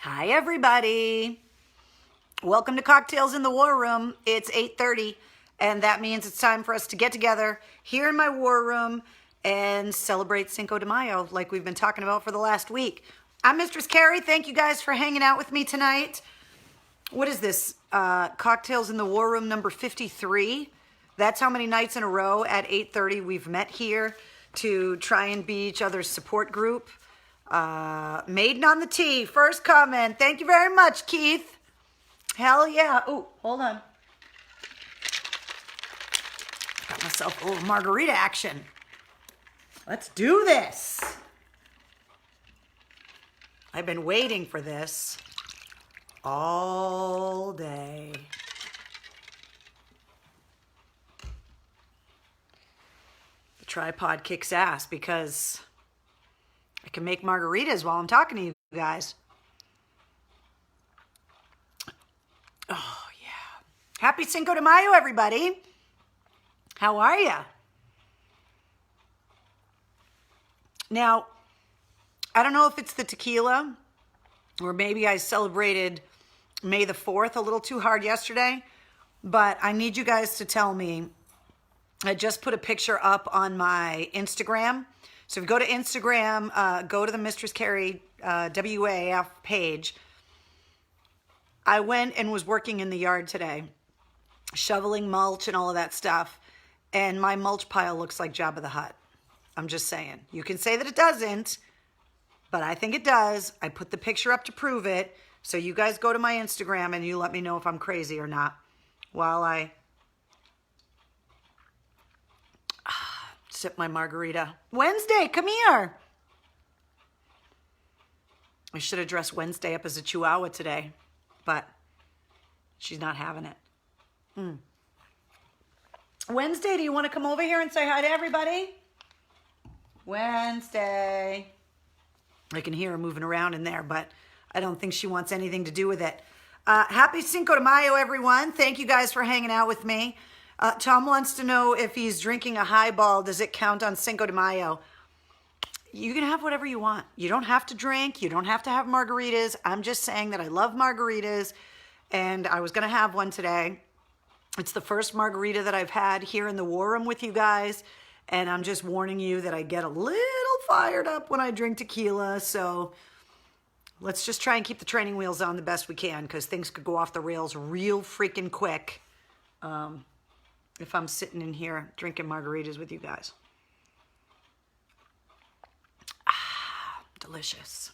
Hi, everybody. Welcome to Cocktails in the War Room. It's 8:30, and that means it's time for us to get together here in my war room and celebrate Cinco de Mayo like we've been talking about for the last week. I'm Mistress Carrie. Thank you guys for hanging out with me tonight. What is this? Cocktails in the War Room number 53. That's how many nights in a row at 8:30 we've met here to try and be each other's support group. Maiden on the Tee, first comment. Thank you very much, Keith. Hell yeah. Oh, hold on. Got myself a little margarita action. Let's do this. I've been waiting for this all day. The tripod kicks ass because I can make margaritas while I'm talking to you guys. Oh, yeah. Happy Cinco de Mayo, everybody. How are you? Now, I don't know if it's the tequila or maybe I celebrated May the 4th a little too hard yesterday, but I need you guys to tell me. I just put a picture up on my Instagram. So if you go to Instagram, go to the Mistress Carrie WAF page. I went and was working in the yard today, shoveling mulch and all of that stuff, and my mulch pile looks like Jabba the Hutt. I'm just saying. You can say that it doesn't, but I think it does. I put the picture up to prove it. So you guys go to my Instagram and you let me know if I'm crazy or not while I sip my margarita. Wednesday, come here. I should have dressed Wednesday up as a chihuahua today, but she's not having it. Wednesday, do you want to come over here and say hi to everybody? Wednesday. I can hear her moving around in there, but I don't think she wants anything to do with it. Happy Cinco de Mayo, everyone. Thank you guys for hanging out with me. Tom wants to know if he's drinking a highball, does it count on Cinco de Mayo? You can have whatever you want. You don't have to drink. You don't have to have margaritas. I'm just saying that I love margaritas, and I was going to have one today. It's the first margarita that I've had here in the war room with you guys, and I'm just warning you that I get a little fired up when I drink tequila, so let's just try and keep the training wheels on the best we can because things could go off the rails real freaking quick. If I'm sitting in here drinking margaritas with you guys. Delicious.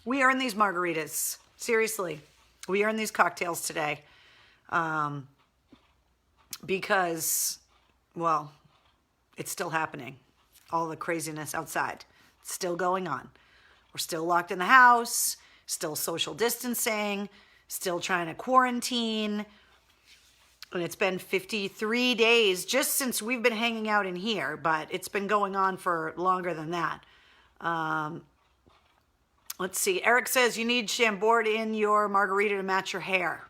We earn these margaritas. Seriously. We earn these cocktails today. Because, well, it's still happening. All the craziness outside. It's still going on. We're still locked in the house. Still social distancing. Still trying to quarantine. And it's been 53 days just since we've been hanging out in here, but it's been going on for longer than that. Let's see. Eric says you need Chambord in your margarita to match your hair.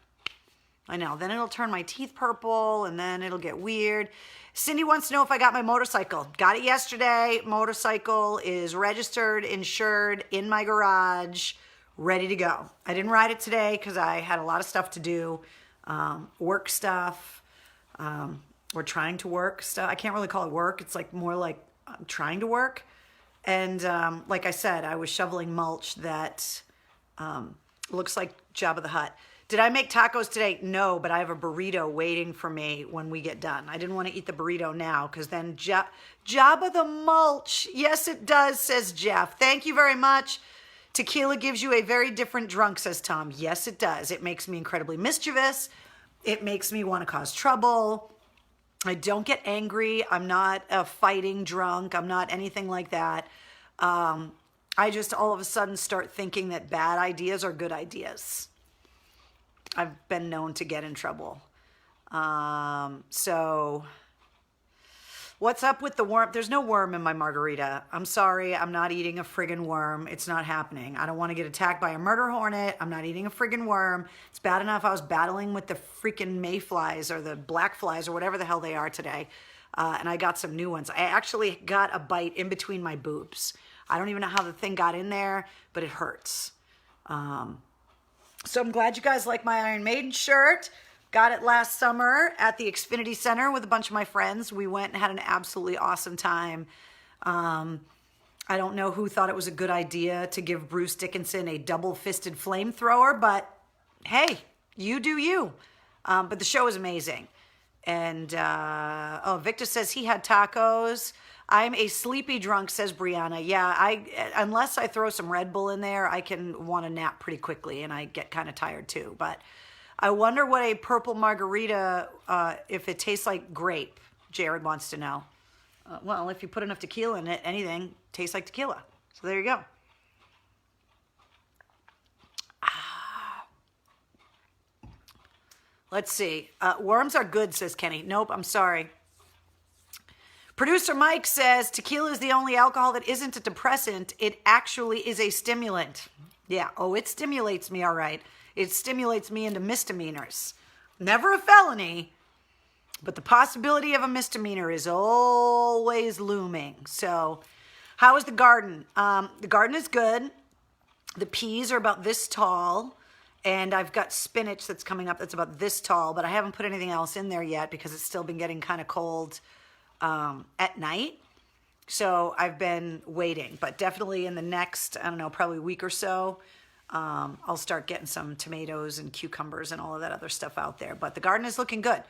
I know. Then it'll turn my teeth purple, and then it'll get weird. Cindy wants to know if I got my motorcycle. Got it yesterday. Motorcycle is registered, insured, in my garage, ready to go. I didn't ride it today because I had a lot of stuff to do. Work stuff. We're trying to work stuff. I can't really call it work. It's like more like I'm trying to work. And like I said, I was shoveling mulch that looks like Jabba the Hutt. Did I make tacos today? No, but I have a burrito waiting for me when we get done. I didn't want to eat the burrito now because then Jabba the mulch. Yes, it does, says Jeff. Thank you very much. Tequila gives you a very different drunk, says Tom. Yes, it does. It makes me incredibly mischievous. It makes me want to cause trouble. I don't get angry. I'm not a fighting drunk. I'm not anything like that. I just all of a sudden start thinking that bad ideas are good ideas. I've been known to get in trouble. So what's up with the worm? There's no worm in my margarita. I'm sorry. I'm not eating a friggin' worm. It's not happening. I don't want to get attacked by a murder hornet. I'm not eating a friggin' worm. It's bad enough I was battling with the freaking mayflies or the black flies or whatever the hell they are today. And I got some new ones. I actually got a bite in between my boobs. I don't even know how the thing got in there, but it hurts. So I'm glad you guys like my Iron Maiden shirt. Got it last summer at the Xfinity Center with a bunch of my friends. We went and had an absolutely awesome time. I don't know who thought it was a good idea to give Bruce Dickinson a double-fisted flamethrower, but hey, you do you. But the show is amazing. And, Victor says he had tacos. I'm a sleepy drunk, says Brianna. Yeah, unless I throw some Red Bull in there, I can want to nap pretty quickly, and I get kind of tired too. But I wonder what a purple margarita, if it tastes like grape, Jared wants to know. Well, if you put enough tequila in it, anything tastes like tequila. So there you go. Let's see. Worms are good, says Kenny. Nope, I'm sorry. Producer Mike says tequila is the only alcohol that isn't a depressant. It actually is a stimulant. Yeah, it stimulates me, all right. It stimulates me into misdemeanors. Never a felony, but the possibility of a misdemeanor is always looming. So how is the garden? The garden is good. The peas are about this tall. And I've got spinach that's coming up that's about this tall, but I haven't put anything else in there yet because it's still been getting kind of cold at night. So I've been waiting, but definitely in the next, I don't know, probably week or so, I'll start getting some tomatoes and cucumbers and all of that other stuff out there. But the garden is looking good.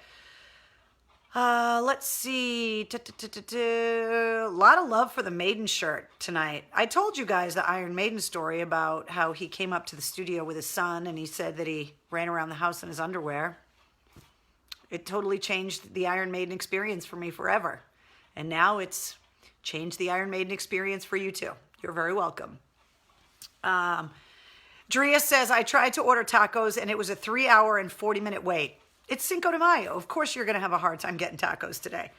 Let's see. A lot of love for the Maiden shirt tonight. I told you guys the Iron Maiden story about how he came up to the studio with his son and he said that he ran around the house in his underwear. It totally changed the Iron Maiden experience for me forever. And now it's changed the Iron Maiden experience for you too. You're very welcome. Drea says, I tried to order tacos and it was a 3-hour and 40-minute wait. It's Cinco de Mayo. Of course you're going to have a hard time getting tacos today.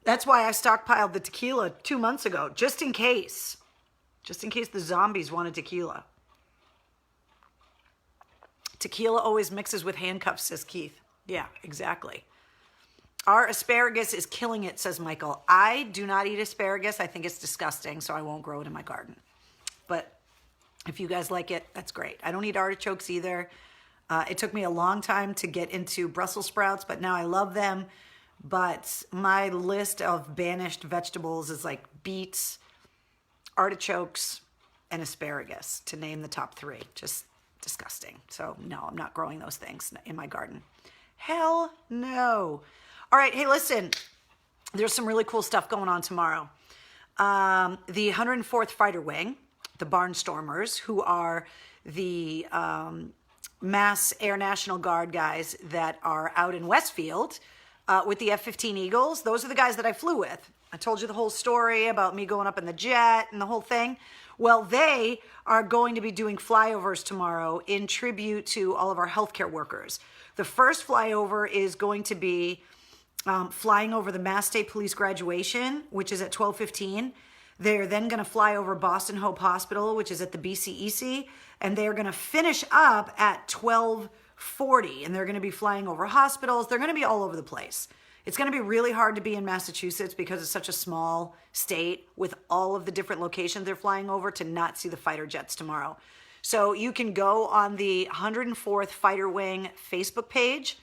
That's why I stockpiled the tequila 2 months ago, just in case. Just in case the zombies wanted tequila. Tequila always mixes with handcuffs, says Keith. Yeah, exactly. Our asparagus is killing it, says Michael. I do not eat asparagus. I think it's disgusting, so I won't grow it in my garden. But if you guys like it, that's great. I don't eat artichokes either. It took me a long time to get into Brussels sprouts, but now I love them. But my list of banished vegetables is like beets, artichokes, and asparagus, to name the top 3. Just disgusting. So no, I'm not growing those things in my garden. Hell no. All right, hey, listen. There's some really cool stuff going on tomorrow. The 104th Fighter Wing, the Barnstormers, who are the Mass Air National Guard guys that are out in Westfield with the F-15 Eagles. Those are the guys that I flew with. I told you the whole story about me going up in the jet and the whole thing. Well, they are going to be doing flyovers tomorrow in tribute to all of our healthcare workers. The first flyover is going to be flying over the Mass State Police graduation, which is at 12:15. They're then going to fly over Boston Hope Hospital, which is at the BCEC, and they're going to finish up at 12:40, and they're going to be flying over hospitals. They're going to be all over the place. It's going to be really hard to be in Massachusetts because it's such a small state with all of the different locations they're flying over to not see the fighter jets tomorrow. So you can go on the 104th Fighter Wing Facebook page,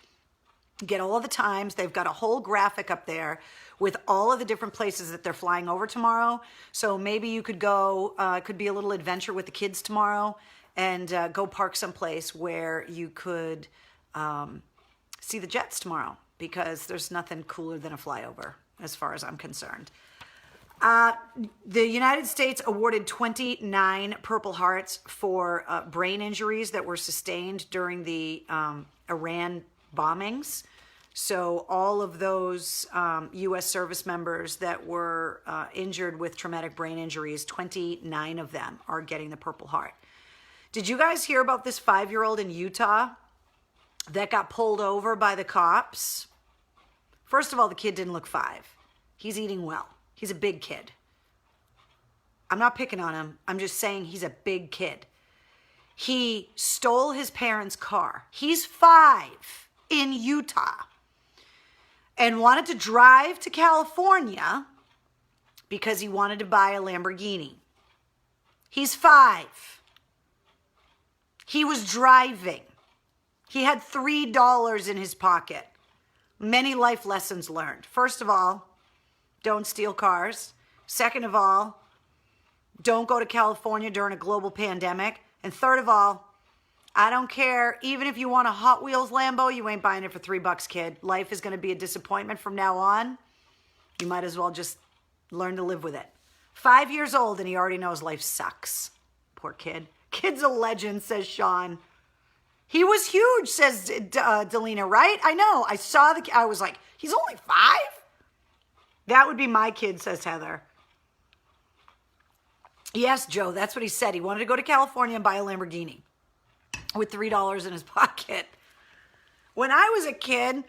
get all of the times. They've got a whole graphic up there with all of the different places that they're flying over tomorrow. So maybe you could go, could be a little adventure with the kids tomorrow and go park someplace where you could see the jets tomorrow, because there's nothing cooler than a flyover as far as I'm concerned. The United States awarded 29 Purple Hearts for brain injuries that were sustained during the Iran bombings. So all of those U.S. service members that were injured with traumatic brain injuries, 29 of them are getting the Purple Heart. Did you guys hear about this 5-year-old in Utah that got pulled over by the cops? First of all, the kid didn't look 5. He's eating well. He's a big kid. I'm not picking on him. I'm just saying he's a big kid. He stole his parents' car. He's 5 in Utah and wanted to drive to California because he wanted to buy a Lamborghini. He's 5. He was driving. He had $3 in his pocket. Many life lessons learned. First of all, don't steal cars. Second of all, don't go to California during a global pandemic. And third of all, I don't care. Even if you want a Hot Wheels Lambo, you ain't buying it for $3, kid. Life is going to be a disappointment from now on. You might as well just learn to live with it. 5 years old and he already knows life sucks. Poor kid. Kid's a legend, says Sean. He was huge, says Delina, right? I know. I was like, he's only 5? That would be my kid, says Heather. Yes, Joe, that's what he said. He wanted to go to California and buy a Lamborghini with $3 in his pocket. When I was a kid,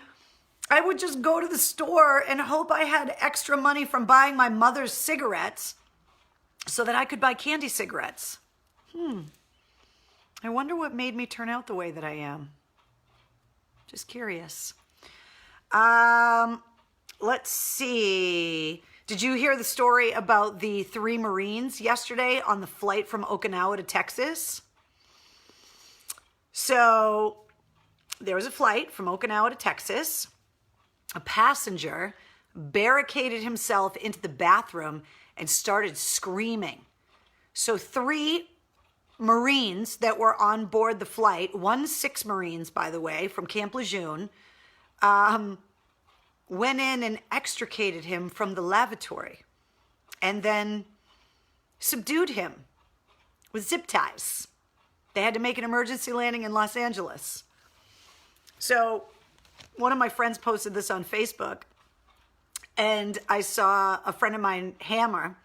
I would just go to the store and hope I had extra money from buying my mother's cigarettes so that I could buy candy cigarettes. I wonder what made me turn out the way that I am. Just curious. Let's see. Did you hear the story about the 3 Marines yesterday on the flight from Okinawa to Texas? So there was a flight from Okinawa to Texas. A passenger barricaded himself into the bathroom and started screaming. So 3 Marines that were on board the flight, 6 Marines, by the way, from Camp Lejeune, went in and extricated him from the lavatory and then subdued him with zip ties. They had to make an emergency landing in Los Angeles. So one of my friends posted this on Facebook, and I saw a friend of mine, Hammer,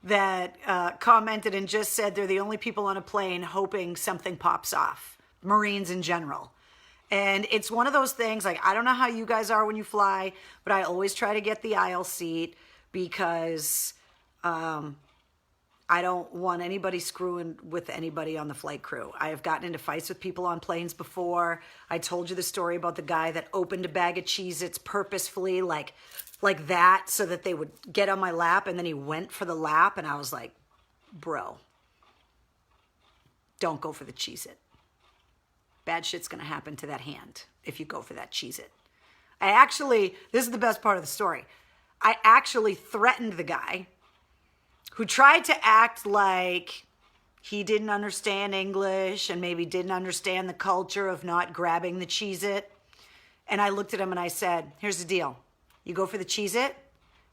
that commented and just said they're the only people on a plane hoping something pops off, Marines in general. And it's one of those things, like, I don't know how you guys are when you fly, but I always try to get the aisle seat because I don't want anybody screwing with anybody on the flight crew. I have gotten into fights with people on planes before. I told you the story about the guy that opened a bag of Cheez-Its purposefully, like that, so that they would get on my lap, and then he went for the lap, and I was like, bro, don't go for the Cheez-It. Bad shit's going to happen to that hand if you go for that Cheez-It. This is the best part of the story. I actually threatened the guy who tried to act like he didn't understand English and maybe didn't understand the culture of not grabbing the Cheez-It. And I looked at him and I said, here's the deal. You go for the Cheez-It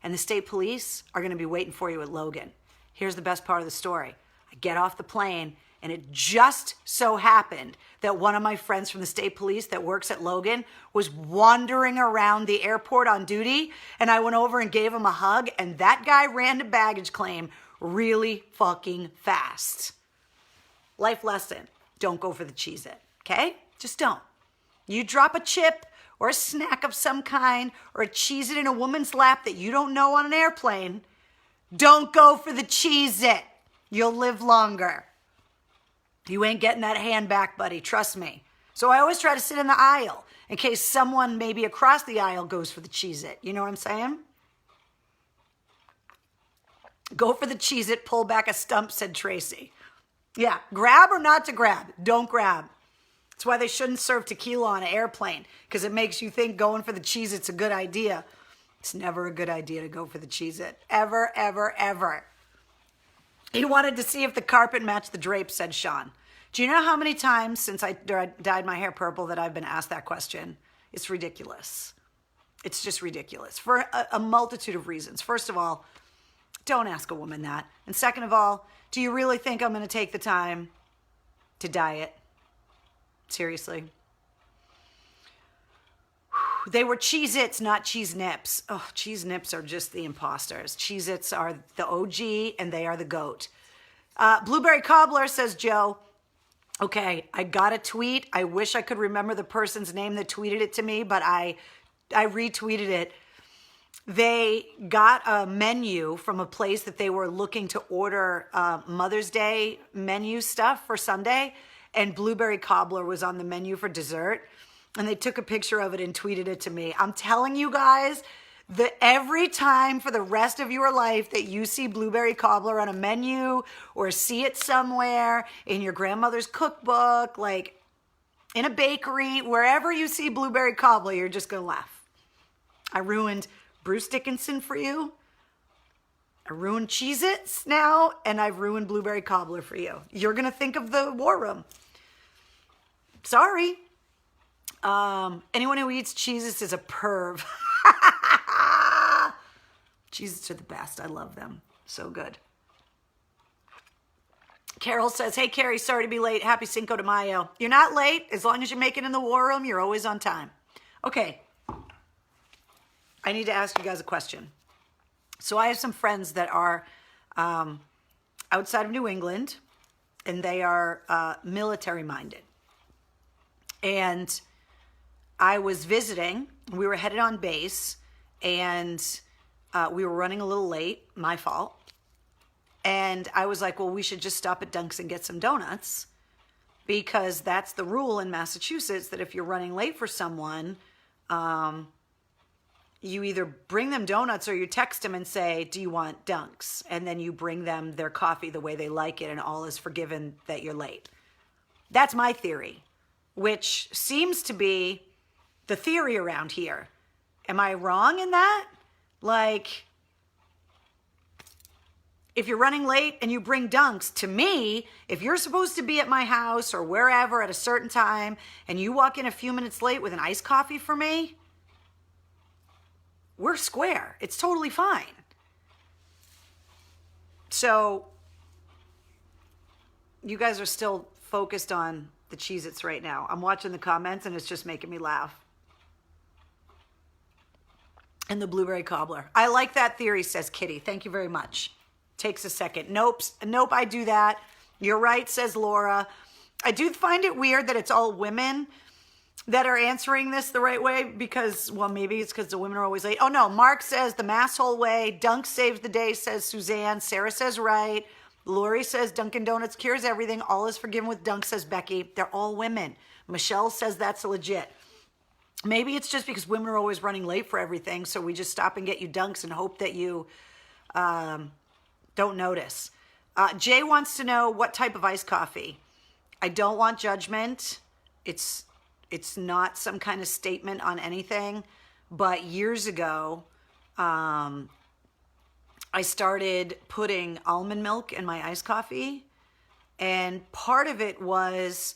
and the state police are going to be waiting for you at Logan. Here's the best part of the story. I get off the plane, and it just so happened that one of my friends from the state police that works at Logan was wandering around the airport on duty, and I went over and gave him a hug, and that guy ran to baggage claim really fucking fast. Life lesson, don't go for the Cheez-It, okay? Just don't. You drop a chip or a snack of some kind or a Cheez-It in a woman's lap that you don't know on an airplane, don't go for the Cheez-It. You'll live longer. You ain't getting that hand back, buddy. Trust me. So I always try to sit in the aisle in case someone maybe across the aisle goes for the Cheez-It. You know what I'm saying? Go for the Cheez-It, pull back a stump, said Tracy. Yeah, grab or not to grab. Don't grab. That's why they shouldn't serve tequila on an airplane, because it makes you think going for the Cheez-It's a good idea. It's never a good idea to go for the Cheez-It. Ever, ever, ever. He wanted to see if the carpet matched the drapes, said Sean. Do you know how many times since I dyed my hair purple that I've been asked that question? It's ridiculous. It's just ridiculous for a multitude of reasons. First of all, don't ask a woman that. And second of all, do you really think I'm going to take the time to dye it? Seriously. They were Cheez-Its, not Cheese Nips. Oh, Cheese Nips are just the imposters. Cheez-Its are the OG, and they are the GOAT. Blueberry Cobbler, says Joe. Okay, I got a tweet. I wish I could remember the person's name that tweeted it to me, but I retweeted it. They got a menu from a place that they were looking to order Mother's Day menu stuff for Sunday, and Blueberry Cobbler was on the menu for dessert. And they took a picture of it and tweeted it to me. I'm telling you guys, Every time for the rest of your life that you see blueberry cobbler on a menu or see it somewhere in your grandmother's cookbook, like in a bakery, wherever you see blueberry cobbler, you're just going to laugh. I ruined Bruce Dickinson for you. I ruined Cheez-Its now, and I've ruined blueberry cobbler for you. You're going to think of the War Room. Sorry. Anyone who eats Cheez-Its is a perv. Cheez-Its are the best. I love them. So good. Carol says, hey, Carrie, sorry to be late. Happy Cinco de Mayo. You're not late. As long as you make it in the War Room, you're always on time. Okay. I need to ask you guys a question. So I have some friends that are outside of New England, and they are military-minded. And I was visiting. We were headed on base, and we were running a little late. My fault. And I was like, well, we should just stop at Dunk's and get some donuts, because that's the rule in Massachusetts, that if you're running late for someone, you either bring them donuts or you text them and say, do you want Dunk's? And then you bring them their coffee the way they like it, and all is forgiven that you're late. That's my theory, which seems to be the theory around here. Am I wrong in that? Like, if you're running late and you bring Dunk's, to me, if you're supposed to be at my house or wherever at a certain time and you walk in a few minutes late with an iced coffee for me, we're square. It's totally fine. So you guys are still focused on the Cheez-Its right now. I'm watching the comments and it's just making me laugh. And the blueberry cobbler. I like that theory, says Kitty. Thank you very much. Takes a second. Nope, I do that. You're right, says Laura. I do find it weird that it's all women that are answering this the right way, because, well, maybe it's because the women are always late. Oh, no, Mark says the masshole way. Dunk saves the day, says Suzanne. Sarah says right. Lori says Dunkin' Donuts cures everything. All is forgiven with Dunk, says Becky. They're all women. Michelle says that's legit. Maybe it's just because women are always running late for everything, so we just stop and get you Dunks and hope that you don't notice. Jay wants to know what type of iced coffee. I don't want judgment. It's not some kind of statement on anything, but years ago, I started putting almond milk in my iced coffee, and part of it was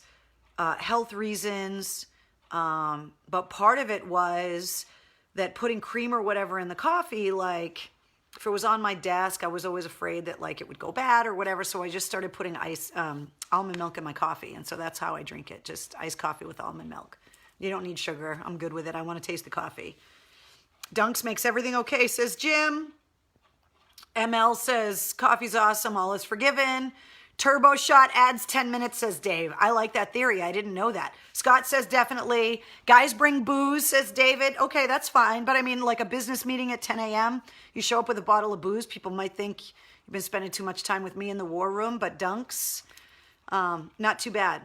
health reasons, but part of it was that putting cream or whatever in the coffee, like if it was on my desk, I was always afraid that like it would go bad or whatever, so I just started putting almond milk in my coffee, and so that's how I drink it, just iced coffee with almond milk. You don't need sugar. I'm good with it. I want to taste the coffee. Dunk's makes everything okay, says Jim. ML says coffee's awesome. All is forgiven. Turbo Shot adds 10 minutes, says Dave. I like that theory. I didn't know that. Scott says definitely. Guys bring booze, says David. Okay, that's fine. But I mean, like a business meeting at 10 a.m., you show up with a bottle of booze. People might think you've been spending too much time with me in the War Room, but Dunk's, not too bad.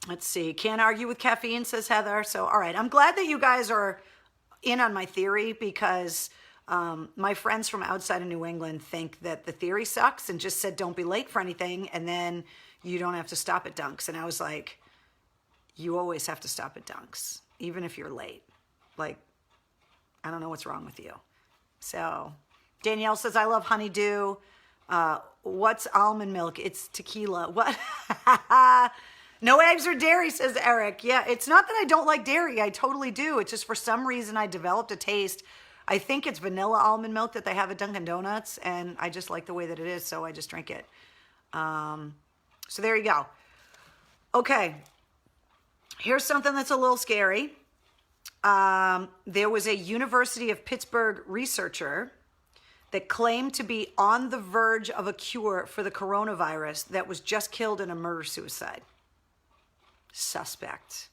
Let's see. Can't argue with caffeine, says Heather. So, all right. I'm glad that you guys are in on my theory, because my friends from outside of New England think that the theory sucks and just said don't be late for anything, and then you don't have to stop at Dunk's. And I was like, you always have to stop at Dunk's, even if you're late. Like, I don't know what's wrong with you. So Danielle says, I love honeydew. What's almond milk? It's tequila. What? No eggs or dairy, says Eric. Yeah, it's not that I don't like dairy. I totally do. It's just for some reason I developed a taste. I think it's vanilla almond milk that they have at Dunkin' Donuts, and I just like the way that it is, so I just drink it. So there you go. Okay, here's something that's a little scary. There was a University of Pittsburgh researcher that claimed to be on the verge of a cure for the coronavirus that was just killed in a murder-suicide. Suspect.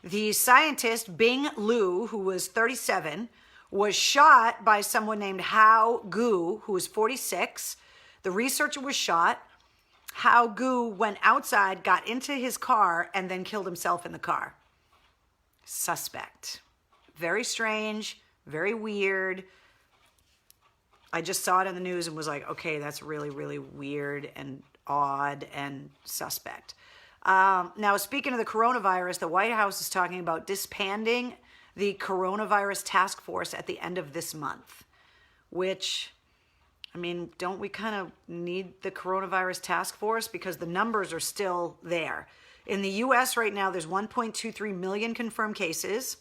The scientist, Bing Liu, who was 37, was shot by someone named Hao Gu, who was 46. The researcher was shot. Hao Gu went outside, got into his car, and then killed himself in the car. Suspect. Very strange, Very weird. I just saw it in the news and was like, okay, that's really, really weird and odd and suspect. Now, speaking of the coronavirus, the White House is talking about disbanding the coronavirus task force at the end of this month, which, I mean, don't we kind of need the coronavirus task force? Because the numbers are still there. In the U.S. right now, there's 1.23 million confirmed cases,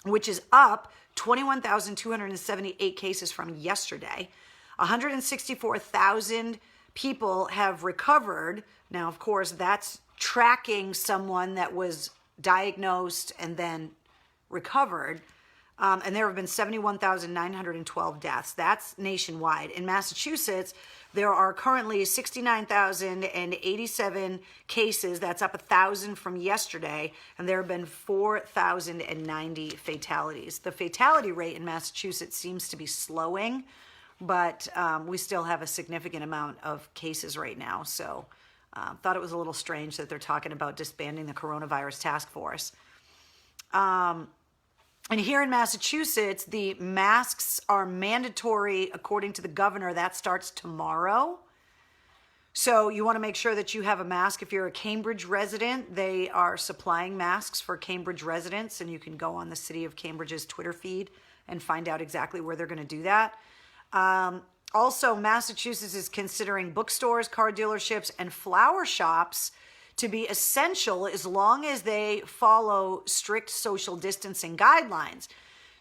which is up 21,278 cases from yesterday. 164,000 people have recovered. Now, of course, that's tracking someone that was diagnosed and then recovered. And there have been 71,912 deaths. That's nationwide. In Massachusetts, there are currently 69,087 cases. That's up 1,000 from yesterday. And there have been 4,090 fatalities. The fatality rate in Massachusetts seems to be slowing, but we still have a significant amount of cases right now. So thought it was a little strange that they're talking about disbanding the coronavirus task force. And here in Massachusetts, the masks are mandatory according to the governor. That starts tomorrow. So you want to make sure that you have a mask. If you're a Cambridge resident, they are supplying masks for Cambridge residents, and you can go on the City of Cambridge's Twitter feed and find out exactly where they're going to do that. Also, Massachusetts is considering bookstores, car dealerships, and flower shops to be essential as long as they follow strict social distancing guidelines.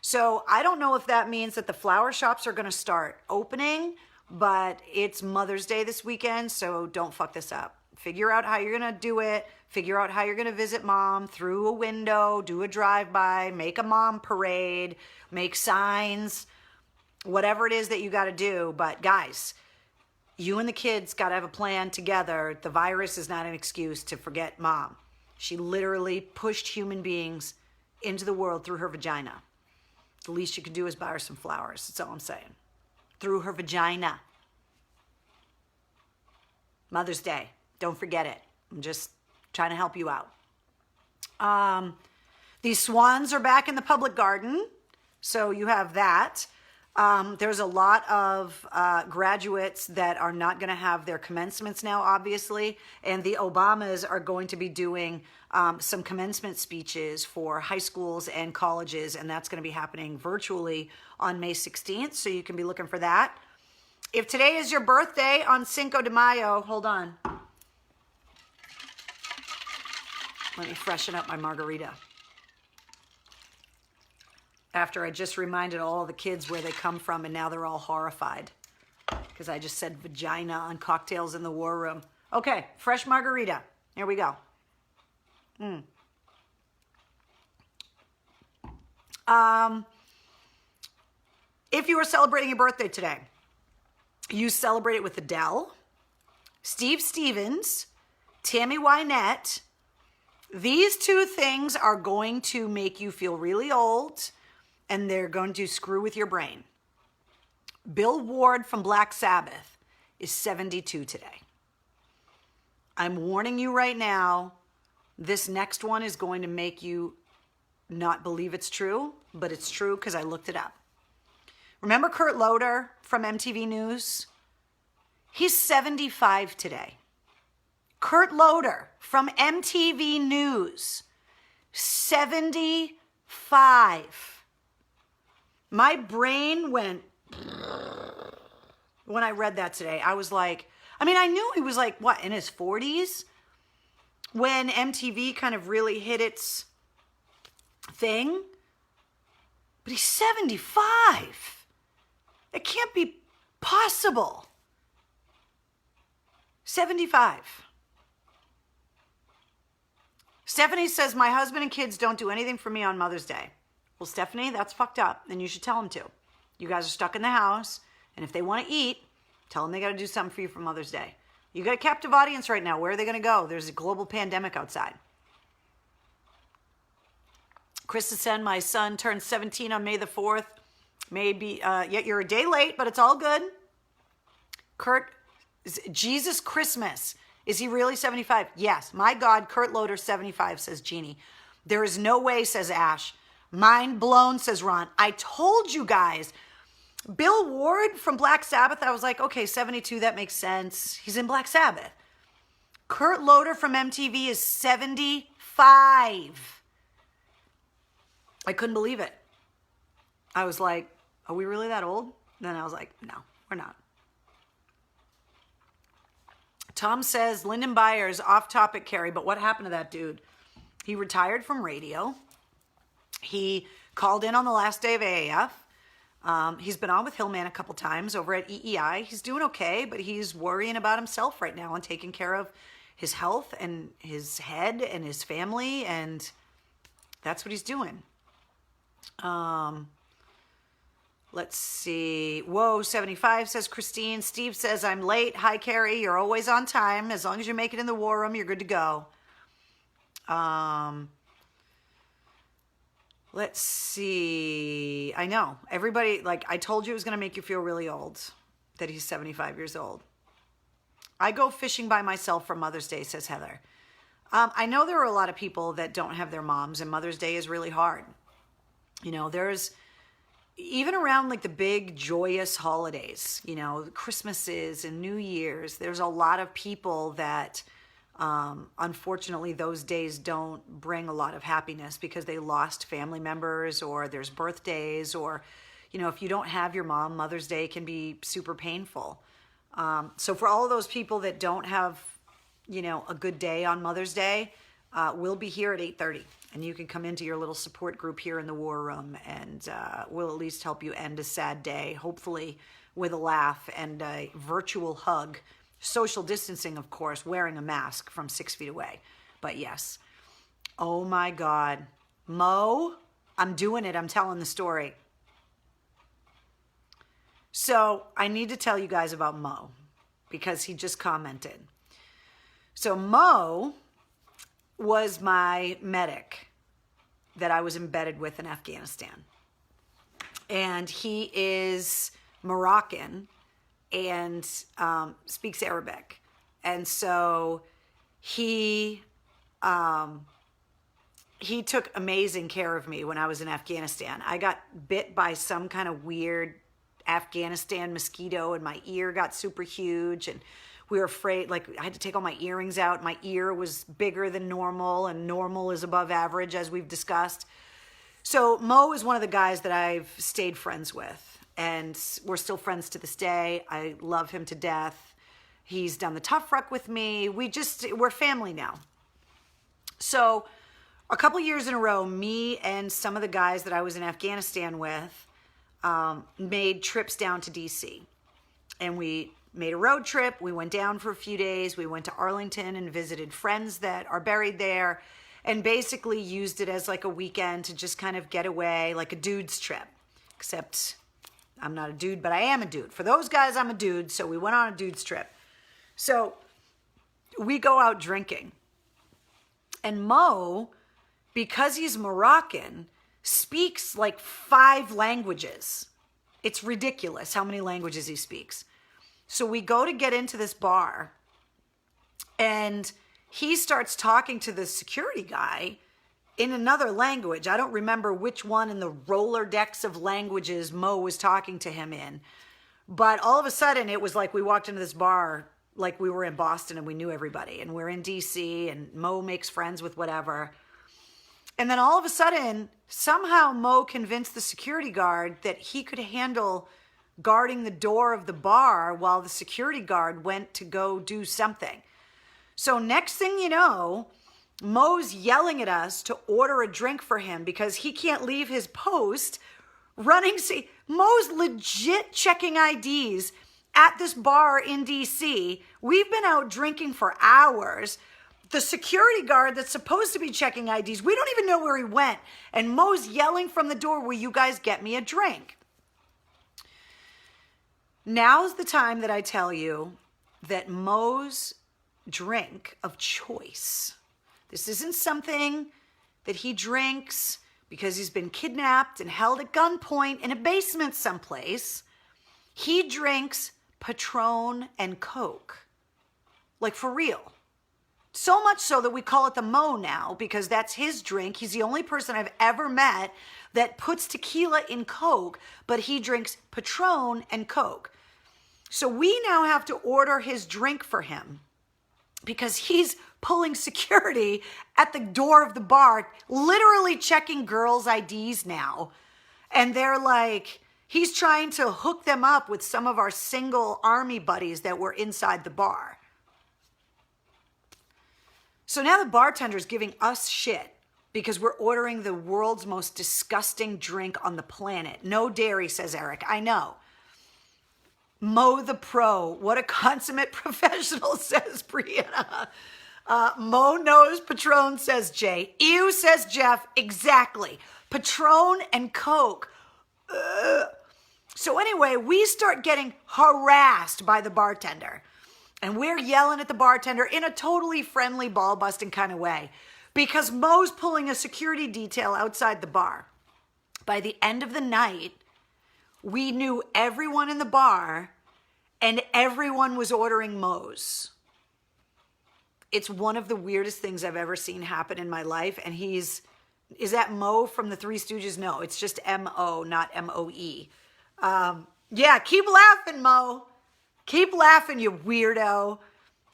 So I don't know if that means that the flower shops are going to start opening, but it's Mother's Day this weekend, so don't fuck this up. Figure out how you're going to do it. Figure out how you're going to visit mom through a window, do a drive-by, make a mom parade, make signs, whatever it is that you got to do. But guys, you and the kids got to have a plan together. The virus is not an excuse to forget mom. She literally pushed human beings into the world through her vagina. The least you can do is buy her some flowers. That's all I'm saying. Through her vagina. Mother's Day. Don't forget it. I'm just trying to help you out. These swans are back in the public garden. So you have that. There's a lot of graduates that are not going to have their commencements now, obviously, and the Obamas are going to be doing some commencement speeches for high schools and colleges, and that's going to be happening virtually on May 16th, so you can be looking for that. If today is your birthday on Cinco de Mayo, hold on. Let me freshen up my margarita. After I just reminded all the kids where they come from, and now they're all horrified because I just said vagina on Cocktails in the War Room. Okay, fresh margarita. Here we go. If you are celebrating your birthday today, you celebrate it with Adele, Steve Stevens, Tammy Wynette. These two things are going to make you feel really old, and they're going to screw with your brain. Bill Ward from Black Sabbath is 72 today. I'm warning you right now, this next one is going to make you not believe it's true, but it's true because I looked it up. Remember Kurt Loder from MTV News? He's 75 today. Kurt Loder from MTV News, 75. My brain went when I read that today. I was like, I mean, I knew he was like, what, in his 40s? When MTV kind of really hit its thing. But he's 75. It can't be possible. 75. Stephanie says, my husband and kids don't do anything for me on Mother's Day. Well, Stephanie, that's fucked up, and you should tell them to. You guys are stuck in the house, and if they want to eat, tell them they got to do something for you for Mother's Day. You got a captive audience right now. Where are they going to go? There's a global pandemic outside. Krista said, my son turned 17 on May the 4th. Maybe, yet you're a day late, but it's all good. Kurt, Jesus Christmas. Is he really 75? Yes. My God, Kurt Loder, 75, says Jeannie. There is no way, says Ash. Mind blown, says Ron. I told you guys. Bill Ward from Black Sabbath, I was like, okay, 72, that makes sense. He's in Black Sabbath. Kurt Loder from MTV is 75. I couldn't believe it. I was like, are we really that old? Then I was like, no, we're not. Tom says, Lyndon Byers, off topic, Carrie, but what happened to that dude? He retired from radio. He called in on the last day of AAF. He's been on with Hillman a couple times over at EEI. He's doing okay, but he's worrying about himself right now and taking care of his health and his head and his family, and that's what he's doing. Let's see. Whoa, 75 says Christine. Steve says, I'm late. Hi, Carrie. You're always on time. As long as you make it in the war room, you're good to go. Let's see. I know. Everybody, like, I told you it was going to make you feel really old, that he's 75 years old. I go fishing by myself for Mother's Day, says Heather. I know there are a lot of people that don't have their moms, and Mother's Day is really hard. You know, there's, even around like the big joyous holidays, you know, Christmases and New Year's, there's a lot of people that, unfortunately, those days don't bring a lot of happiness because they lost family members, or there's birthdays, or, you know, if you don't have your mom, Mother's Day can be super painful. So for all of those people that don't have, you know, a good day on Mother's Day, we'll be here at 8:30, and you can come into your little support group here in the war room, and we'll at least help you end a sad day, hopefully with a laugh and a virtual hug. Social distancing, of course, wearing a mask from 6 feet away. But yes. Oh my God. Mo, I'm doing it. I'm telling the story. So I need to tell you guys about Mo because he just commented. So Mo was my medic that I was embedded with in Afghanistan. And he is Moroccan and speaks Arabic. And so he took amazing care of me when I was in Afghanistan. I got bit by some kind of weird Afghanistan mosquito, and my ear got super huge, and we were afraid, like I had to take all my earrings out. My ear was bigger than normal, and normal is above average, as we've discussed. So Mo is one of the guys that I've stayed friends with, and we're still friends to this day. I love him to death. He's done the tough ruck with me. We're family now. So a couple years in a row, me and some of the guys that I was in Afghanistan with made trips down to DC. And we made a road trip. We went down for a few days. We went to Arlington and visited friends that are buried there, and basically used it as like a weekend to just kind of get away, like a dude's trip. Except I'm not a dude, but I am a dude. For those guys, I'm a dude, so we went on a dude's trip. So we go out drinking. And Mo, because he's Moroccan, speaks like 5 languages. It's ridiculous how many languages he speaks. So we go to get into this bar, and he starts talking to the security guy in another language. I don't remember which one in the Rolodex of languages Mo was talking to him in. But all of a sudden, it was like we walked into this bar like we were in Boston and we knew everybody. And we're in DC, and Mo makes friends with whatever. And then all of a sudden, somehow Mo convinced the security guard that he could handle guarding the door of the bar while the security guard went to go do something. So next thing you know, Mo's yelling at us to order a drink for him because he can't leave his post running. See, Mo's legit checking IDs at this bar in DC. We've been out drinking for hours. The security guard that's supposed to be checking IDs, we don't even know where he went. And Mo's yelling from the door, will you guys get me a drink? Now's the time that I tell you that Mo's drink of choice, this isn't something that he drinks because he's been kidnapped and held at gunpoint in a basement someplace. He drinks Patron and Coke. Like, for real. So much so that we call it the Mo now because that's his drink. He's the only person I've ever met that puts tequila in Coke, but he drinks Patron and Coke. So we now have to order his drink for him because he's pulling security at the door of the bar, literally checking girls' IDs now. And they're like, he's trying to hook them up with some of our single army buddies that were inside the bar. So now the bartender's giving us shit because we're ordering the world's most disgusting drink on the planet. No dairy, says Eric. I know. Mo the pro. What a consummate professional, says Brianna. Mo knows Patron, says Jay. Ew, says Jeff. Exactly. Patron and Coke. Ugh. So anyway, we start getting harassed by the bartender. And we're yelling at the bartender in a totally friendly, ball-busting kind of way because Mo's pulling a security detail outside the bar. By the end of the night, we knew everyone in the bar and everyone was ordering Mo's. It's one of the weirdest things I've ever seen happen in my life. And is that Mo from the Three Stooges? No, it's just M-O, not M-O-E. Yeah, keep laughing, Mo. Keep laughing, you weirdo.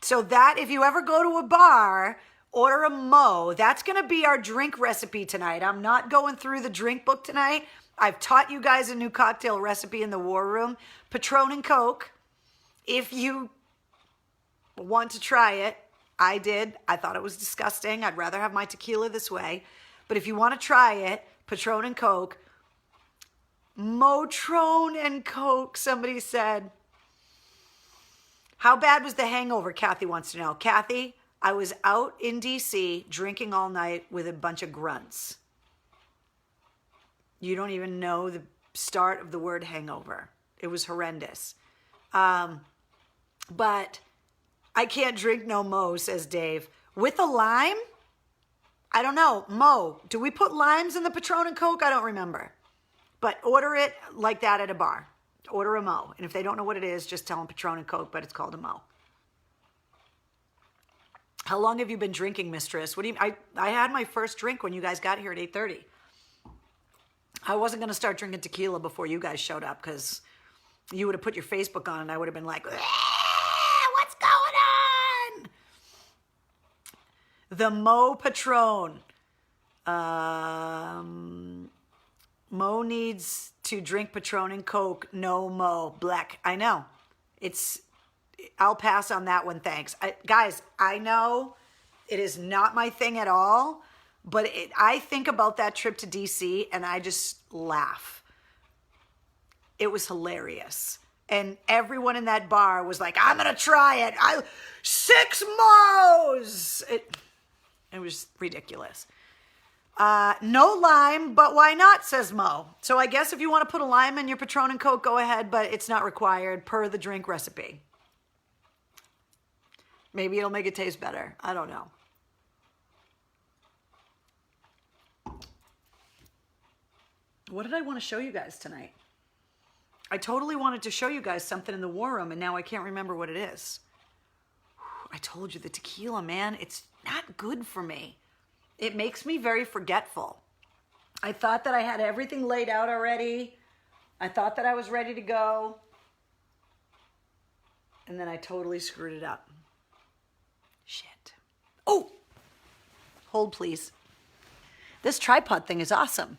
So that, if you ever go to a bar, order a Mo. That's going to be our drink recipe tonight. I'm not going through the drink book tonight. I've taught you guys a new cocktail recipe in the war room. Patron and Coke. If you want to try it, I did. I thought it was disgusting. I'd rather have my tequila this way. But if you want to try it, Patron and Coke. Motron and Coke, somebody said. How bad was the hangover? Kathy wants to know. Kathy, I was out in DC drinking all night with a bunch of grunts. You don't even know the start of the word hangover. It was horrendous. But I can't drink no Mo, says Dave. With a lime? I don't know. Mo, do we put limes in the Patron and Coke? I don't remember. But order it like that at a bar. Order a Mo. And if they don't know what it is, just tell them Patron and Coke, but it's called a Mo. How long have you been drinking, mistress? What do you? I had my first drink when you guys got here at 8:30. I wasn't going to start drinking tequila before you guys showed up because you would have put your Facebook on and I would have been like, what's going on? The Mo Patron. Mo needs to drink Patron and Coke. No Mo. Black. I know. I'll pass on that one, thanks. Guys, I know it is not my thing at all, but I think about that trip to DC and I just laugh. It was hilarious. And everyone in that bar was like, I'm going to try it. 6 Mo's. It was ridiculous. No lime, but why not, says Mo. So I guess if you want to put a lime in your Patron and Coke, go ahead, but it's not required per the drink recipe. Maybe it'll make it taste better. I don't know. What did I want to show you guys tonight? I totally wanted to show you guys something in the war room, and now I can't remember what it is. I told you the tequila, man, it's not good for me. It makes me very forgetful. I thought that I had everything laid out already. I thought that I was ready to go. And then I totally screwed it up. Shit. Oh! Hold, please. This tripod thing is awesome.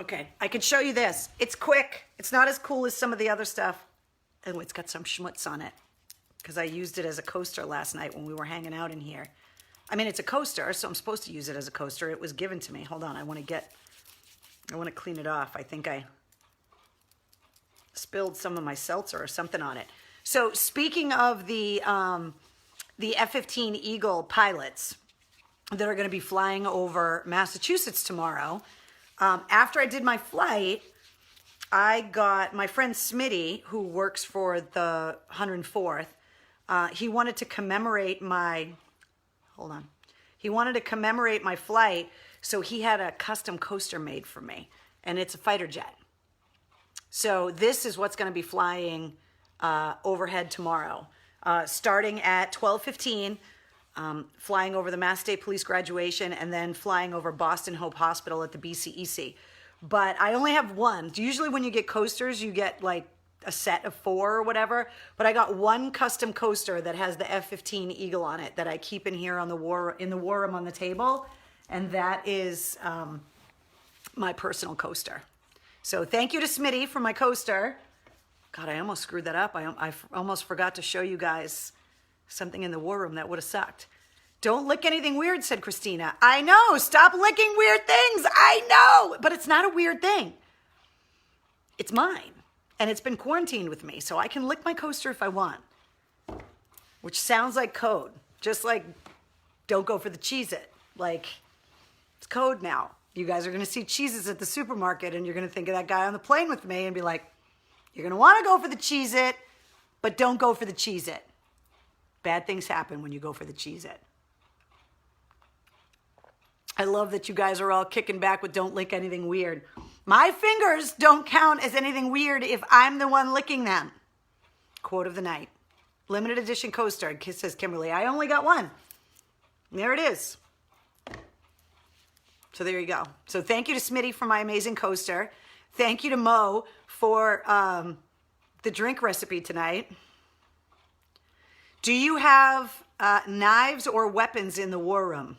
Okay, I can show you this. It's quick. It's not as cool as some of the other stuff. Oh, it's got some schmutz on it because I used it as a coaster last night when we were hanging out in here. I mean, it's a coaster, so I'm supposed to use it as a coaster. It was given to me. Hold on, I want to clean it off. I think I spilled some of my seltzer or something on it. So speaking of the F-15 Eagle pilots that are going to be flying over Massachusetts tomorrow, after I did my flight, I got my friend Smitty, who works for the 104th. He wanted to commemorate my, he wanted to commemorate my flight, so he had a custom coaster made for me, and it's a fighter jet. So this is what's going to be flying overhead tomorrow, starting at 12:15. Flying over the Mass State Police graduation and then flying over Boston Hope Hospital at the BCEC. But I only have one. Usually when you get coasters, you get like a set of 4 or whatever. But I got one custom coaster that has the F-15 Eagle on it that I keep in here on the war room on the table. And that is my personal coaster. So thank you to Smitty for my coaster. God, I almost screwed that up. I almost forgot to show you guys something in the war room that would have sucked. Don't lick anything weird, said Christina. I know, stop licking weird things. I know, but it's not a weird thing. It's mine, and it's been quarantined with me, so I can lick my coaster if I want, which sounds like code, just like don't go for the Cheez-It. Like, it's code now. You guys are going to see Cheez-Its at the supermarket, and you're going to think of that guy on the plane with me and be like, you're going to want to go for the Cheez-It, but don't go for the Cheez-It. Bad things happen when you go for the Cheez-It. I love that you guys are all kicking back with don't lick anything weird. My fingers don't count as anything weird if I'm the one licking them. Quote of the night. Limited edition coaster, says Kimberly. I only got one. There it is. So there you go. So thank you to Smitty for my amazing coaster. Thank you to Mo for the drink recipe tonight. Do you have knives or weapons in the war room?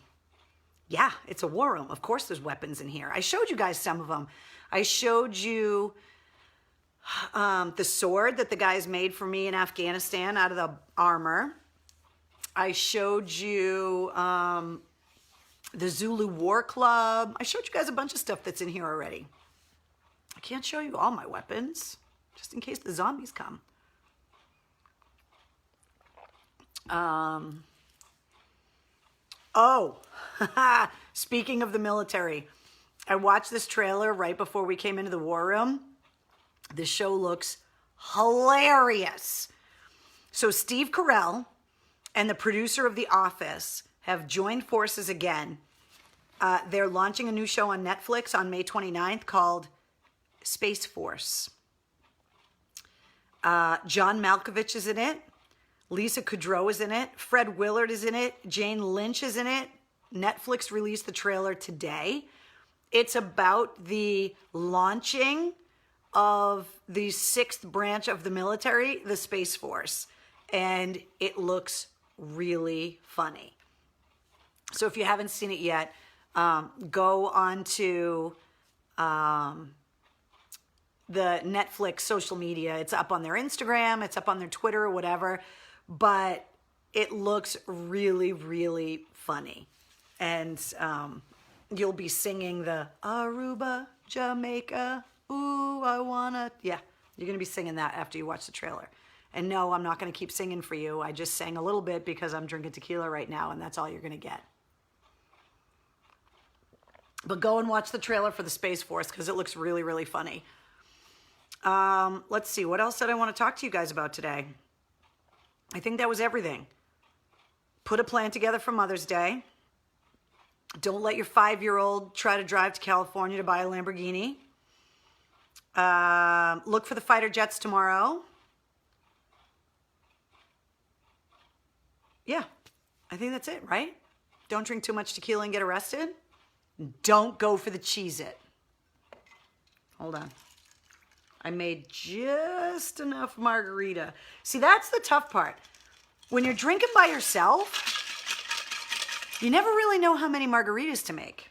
Yeah, it's a war room. Of course there's weapons in here. I showed you guys some of them. I showed you the sword that the guys made for me in Afghanistan out of the armor. I showed you the Zulu War Club. I showed you guys a bunch of stuff that's in here already. I can't show you all my weapons, just in case the zombies come. Speaking of the military, I watched this trailer right before we came into the war room. This show looks hilarious. So Steve Carell and the producer of The Office have joined forces again. They're launching a new show on Netflix on May 29th called Space Force. John Malkovich is in it. Lisa Kudrow is in it. Fred Willard is in it. Jane Lynch is in it. Netflix released the trailer today. It's about the launching of the 6th branch of the military, the Space Force. And it looks really funny. So if you haven't seen it yet, go on to the Netflix social media. It's up on their Instagram. It's up on their Twitter or whatever. But it looks really, really funny. And you'll be singing the Aruba, Jamaica, ooh, I wanna. Yeah, you're going to be singing that after you watch the trailer. And no, I'm not going to keep singing for you. I just sang a little bit because I'm drinking tequila right now, and that's all you're going to get. But go and watch the trailer for the Space Force because it looks really, really funny. Let's see. What else did I want to talk to you guys about today? I think that was everything. Put a plan together for Mother's Day. Don't let your 5-year-old try to drive to California to buy a Lamborghini. Look for the fighter jets tomorrow. Yeah, I think that's it, right? Don't drink too much tequila and get arrested. Don't go for the Cheez-It. Hold on. I made just enough margarita. See, that's the tough part. When you're drinking by yourself, you never really know how many margaritas to make.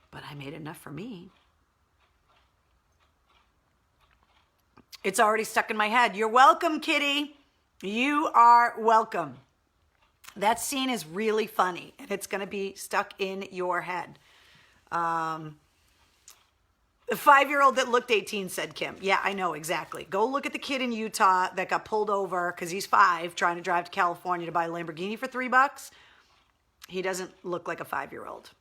But I made enough for me. It's already stuck in my head. You're welcome, Kitty. You are welcome. That scene is really funny, and it's going to be stuck in your head. The 5-year-old that looked 18, said Kim. Yeah, I know, exactly. Go look at the kid in Utah that got pulled over because he's 5, trying to drive to California to buy a Lamborghini for $3. He doesn't look like a 5-year-old.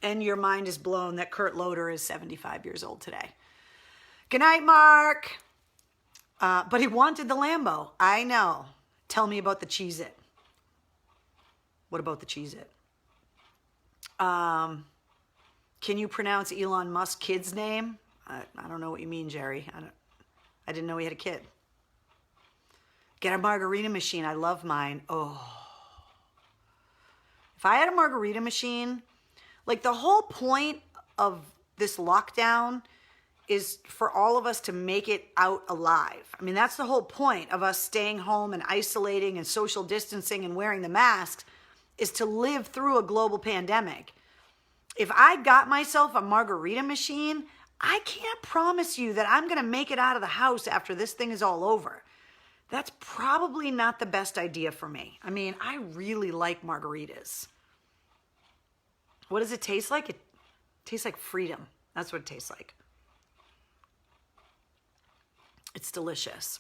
And your mind is blown that Kurt Loder is 75 years old today. Good night, Mark. But he wanted the Lambo. I know. Tell me about the Cheez-It. What about the Cheez-It? Can you pronounce Elon Musk's kid's name? I don't know what you mean, Jerry. I didn't know he had a kid. Get a margarita machine. I love mine. Oh. If I had a margarita machine, like the whole point of this lockdown is for all of us to make it out alive. I mean, that's the whole point of us staying home and isolating and social distancing and wearing the masks, is to live through a global pandemic. If I got myself a margarita machine, I can't promise you that I'm going to make it out of the house after this thing is all over. That's probably not the best idea for me. I mean, I really like margaritas. What does it taste like? It tastes like freedom. That's what it tastes like. It's delicious.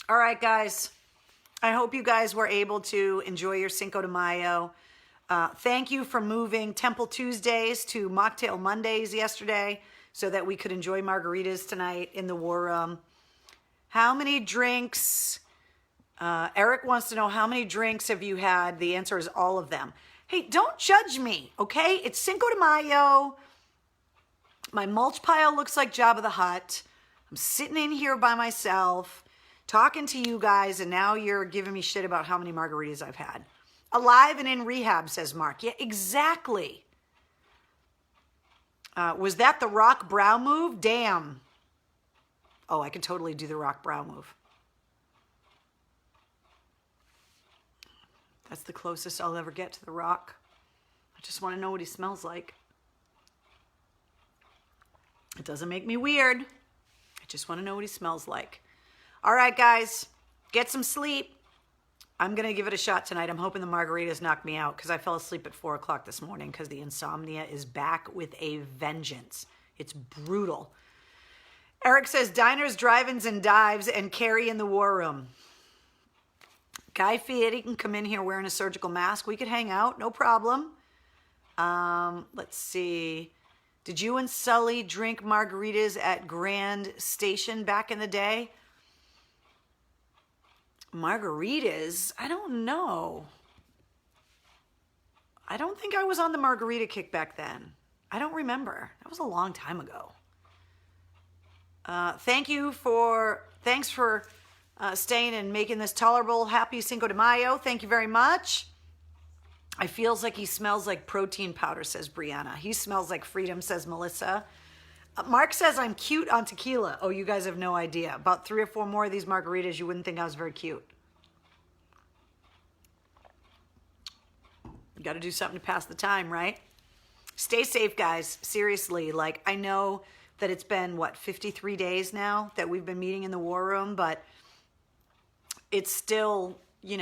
All right, guys. I hope you guys were able to enjoy your Cinco de Mayo. Thank you for moving Temple Tuesdays to Mocktail Mondays yesterday so that we could enjoy margaritas tonight in the War Room. How many drinks? Eric wants to know, how many drinks have you had? The answer is all of them. Hey, don't judge me, okay? It's Cinco de Mayo. My mulch pile looks like Jabba the Hutt. I'm sitting in here by myself, talking to you guys, and now you're giving me shit about how many margaritas I've had. Alive and in rehab, says Mark. Yeah, exactly. Was that the Rock brow move? Damn. Oh, I can totally do the Rock brow move. That's the closest I'll ever get to the Rock. I just want to know what he smells like. It doesn't make me weird. I just want to know what he smells like. All right, guys, get some sleep. I'm going to give it a shot tonight. I'm hoping the margaritas knock me out because I fell asleep at 4 o'clock this morning because the insomnia is back with a vengeance. It's brutal. Eric says, diners, drive-ins, and dives, and Carrie in the War Room. Guy Fieri can come in here wearing a surgical mask. We could hang out, no problem. Let's see. Did you and Sully drink margaritas at Grand Station back in the day? Margaritas? I don't know. I don't think I was on the margarita kick back then. I don't remember. That was a long time ago. Thanks for staying and making this tolerable. Happy Cinco de Mayo. Thank you very much. I feels like he smells like protein powder, says Brianna. He smells like freedom, says Melissa. Mark says I'm cute on tequila. Oh, you guys have no idea. About 3 or 4 more of these margaritas, you wouldn't think I was very cute. You got to do something to pass the time, right? Stay safe, guys. Seriously, like I know that it's been, 53 days now that we've been meeting in the War Room, but it's still, you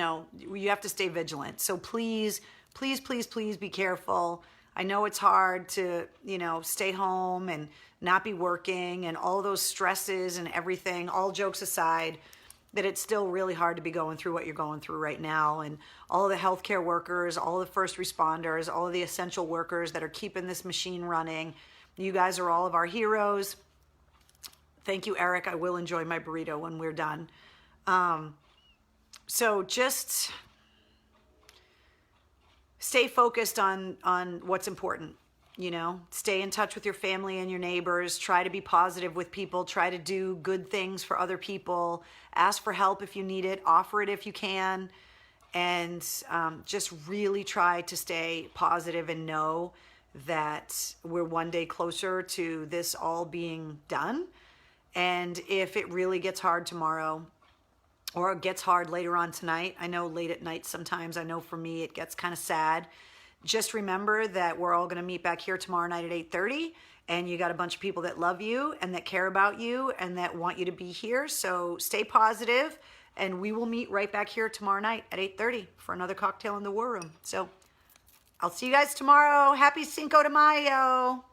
have to stay vigilant. So please, please, please, please be careful. I know it's hard to, stay home and not be working and all those stresses and everything, all jokes aside, that it's still really hard to be going through what you're going through right now. And all of the healthcare workers, all of the first responders, all of the essential workers that are keeping this machine running. You guys are all of our heroes. Thank you, Eric. I will enjoy my burrito when we're done. So just stay focused on what's important, stay in touch with your family and your neighbors, try to be positive with people, try to do good things for other people, ask for help if you need it, offer it if you can, and just really try to stay positive and know that we're one day closer to this all being done. And if it really gets hard tomorrow, or it gets hard later on tonight, I know late at night sometimes, I know for me it gets kind of sad. Just remember that we're all going to meet back here tomorrow night at 8:30, and you got a bunch of people that love you and that care about you and that want you to be here. So stay positive, and we will meet right back here tomorrow night at 8:30 for another cocktail in the War Room. So I'll see you guys tomorrow. Happy Cinco de Mayo.